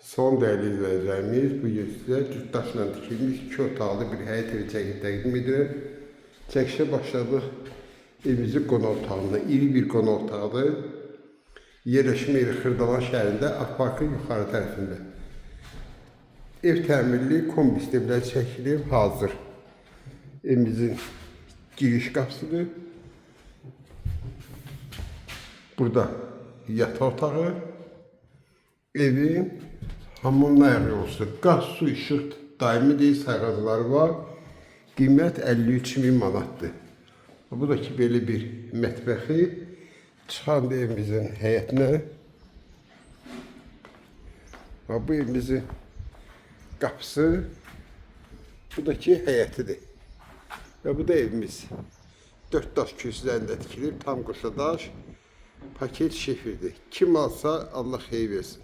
Son değerli izleyicilerimiz, bugün size cütdaşla tikilmiş 2 otaqlı bir həyət evi çəkib təqdim edirəm. Çəkişə başladıq. Evimizin qonaq otağında, iri bir qonaq otağıdır. Yerləşmə yeri Xırdalan şəhərində, Akparkın yuxarı tərəfində. Ev təmirli, kombi sistemləri çəkilib, hazır. Evimizin giriş qapısıdır. Burada yataq otağı. Evin hamamın ayağı yolusu, qaz, su, işıq daimi deyil sayğacıları var. Qiymət 53.000 manatdır. Bu da ki, belə bir mətbəxi. Çıxan da evimizin həyətinə. Bu evimizin qapısı. Bu da ki, həyətidir. Və bu da evimiz. 4 daş kürsülərində tikilib, tam qoşa daş. Paket şefirdir. Kim alsa Allah xeyir versin.